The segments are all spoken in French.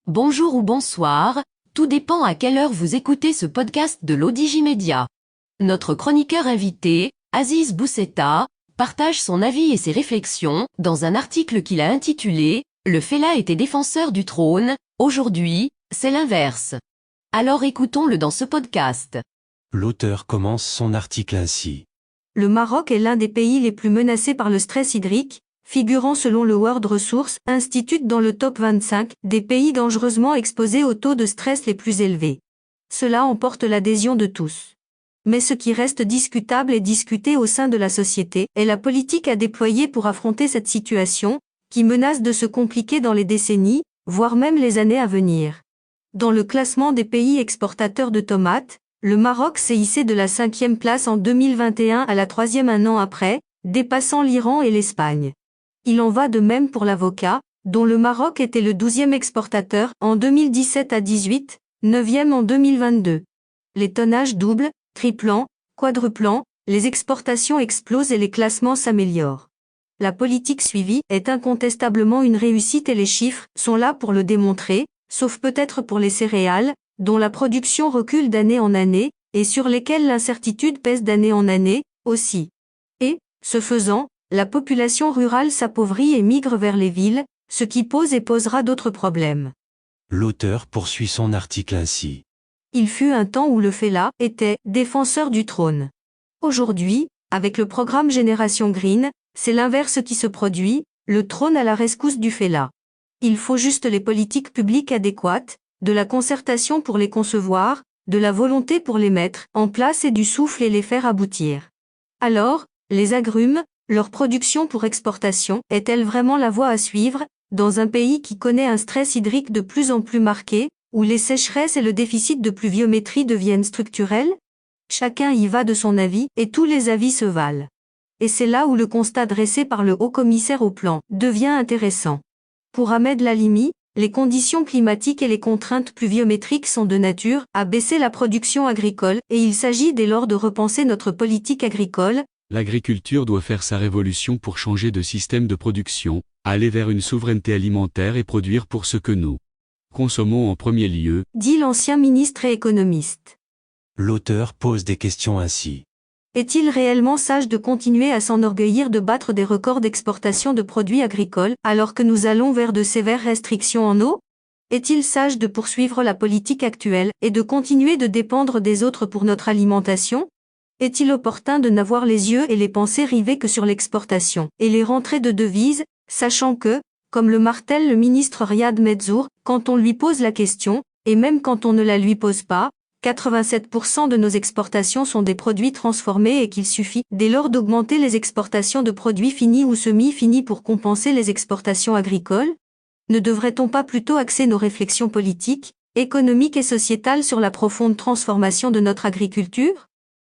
Bonjour ou bonsoir, tout dépend à quelle heure vous écoutez ce podcast de l'Odigimédia. Notre chroniqueur invité, Aziz Bousseta, partage son avis et ses réflexions dans un article qu'il a intitulé « Le Fellah était défenseur du trône, aujourd'hui, c'est l'inverse ». Alors écoutons-le dans ce podcast. L'auteur commence son article ainsi. Le Maroc est l'un des pays les plus menacés par le stress hydrique, figurant selon le World Resources Institute dans le top 25 des pays dangereusement exposés aux taux de stress les plus élevés. Cela emporte l'adhésion de tous. Mais ce qui reste discutable et discuté au sein de la société est la politique à déployer pour affronter cette situation, qui menace de se compliquer dans les décennies, voire même les années à venir. Dans le classement des pays exportateurs de tomates, le Maroc s'est hissé de la 5e place en 2021 à la 3e un an après, dépassant l'Iran et l'Espagne. Il en va de même pour l'avocat, dont le Maroc était le 12e exportateur en 2017 à 18, 9e en 2022. Les tonnages doublent, triplant, quadruplant, les exportations explosent et les classements s'améliorent. La politique suivie est incontestablement une réussite et les chiffres sont là pour le démontrer, sauf peut-être pour les céréales, dont la production recule d'année en année, et sur lesquelles l'incertitude pèse d'année en année, aussi. Et, ce faisant, la population rurale s'appauvrit et migre vers les villes, ce qui pose et posera d'autres problèmes. L'auteur poursuit son article ainsi. Il fut un temps où le Fellah était défenseur du trône. Aujourd'hui, avec le programme Génération Green, c'est l'inverse qui se produit, le trône à la rescousse du Fellah. Il faut juste les politiques publiques adéquates, de la concertation pour les concevoir, de la volonté pour les mettre en place et du souffle et les faire aboutir. Alors, les agrumes, leur production pour exportation, est-elle vraiment la voie à suivre, dans un pays qui connaît un stress hydrique de plus en plus marqué, où les sécheresses et le déficit de pluviométrie deviennent structurels? Chacun y va de son avis, et tous les avis se valent. Et c'est là où le constat dressé par le haut-commissaire au plan devient intéressant. Pour Ahmed Lalimi, les conditions climatiques et les contraintes pluviométriques sont de nature à baisser la production agricole et il s'agit dès lors de repenser notre politique agricole. L'agriculture doit faire sa révolution pour changer de système de production, aller vers une souveraineté alimentaire et produire pour ce que nous consommons en premier lieu, dit l'ancien ministre et économiste. L'auteur pose des questions ainsi. Est-il réellement sage de continuer à s'enorgueillir de battre des records d'exportation de produits agricoles alors que nous allons vers de sévères restrictions en eau? Est-il sage de poursuivre la politique actuelle et de continuer de dépendre des autres pour notre alimentation? Est-il opportun de n'avoir les yeux et les pensées rivés que sur l'exportation et les rentrées de devises, sachant que, comme le martèle le ministre Riyad Medzour, quand on lui pose la question, et même quand on ne la lui pose pas, 87% de nos exportations sont des produits transformés et qu'il suffit dès lors d'augmenter les exportations de produits finis ou semi-finis pour compenser les exportations agricoles? Ne devrait-on pas plutôt axer nos réflexions politiques, économiques et sociétales sur la profonde transformation de notre agriculture?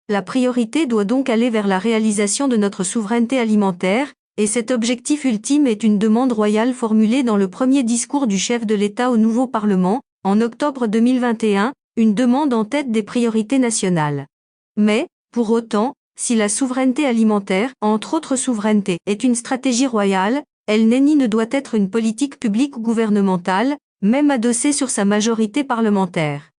La priorité doit donc aller vers la réalisation de notre souveraineté alimentaire, et cet objectif ultime est une demande royale formulée dans le premier discours du chef de l'État au nouveau Parlement, en octobre 2021, une demande en tête des priorités nationales. Mais, pour autant, si la souveraineté alimentaire, entre autres souverainetés, est une stratégie royale, elle n'est ni ne doit être une politique publique ou gouvernementale, même adossée sur sa majorité parlementaire.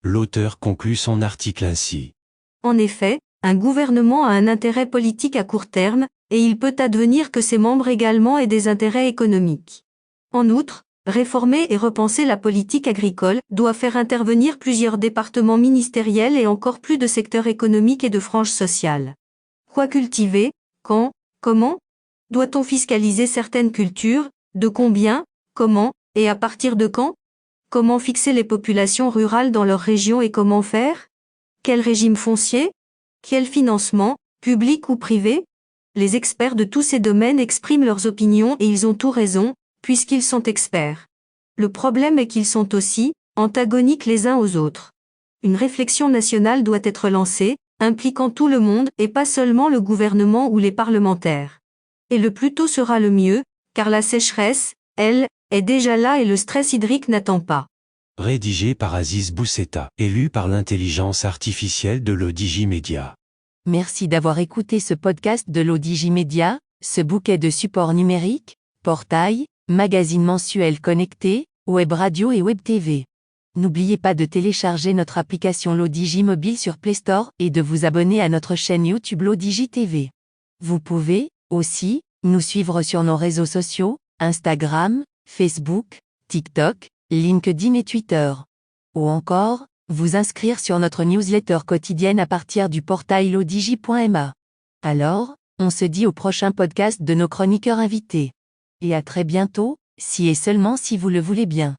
L'auteur conclut son article ainsi. En effet, un gouvernement a un intérêt politique à court terme, et il peut advenir que ses membres également aient des intérêts économiques. En outre, réformer et repenser la politique agricole doit faire intervenir plusieurs départements ministériels et encore plus de secteurs économiques et de franges sociales. Quoi cultiver, quand, comment? Doit-on fiscaliser certaines cultures, de combien, comment, et à partir de quand? Comment fixer les populations rurales dans leur région et comment faire? Quel régime foncier? Quel financement, public ou privé? Les experts de tous ces domaines expriment leurs opinions et ils ont tout raison, puisqu'ils sont experts. Le problème est qu'ils sont aussi antagoniques les uns aux autres. Une réflexion nationale doit être lancée, impliquant tout le monde et pas seulement le gouvernement ou les parlementaires. Et le plus tôt sera le mieux, car la sécheresse, elle, est déjà là et le stress hydrique n'attend pas. Rédigé par Aziz Bousseta, élu par l'intelligence artificielle de l'Odigimédia. Merci d'avoir écouté ce podcast de l'Odigimédia, ce bouquet de supports numériques, portail, magazine mensuel connecté, web radio et web TV. N'oubliez pas de télécharger notre application l'Odigi Mobile sur Play Store et de vous abonner à notre chaîne YouTube l'Odigi TV. Vous pouvez, aussi, nous suivre sur nos réseaux sociaux, Instagram, Facebook, TikTok, LinkedIn et Twitter. Ou encore, vous inscrire sur notre newsletter quotidienne à partir du portail lodigi.ma. Alors, on se dit au prochain podcast de nos chroniqueurs invités. Et à très bientôt, si et seulement si vous le voulez bien.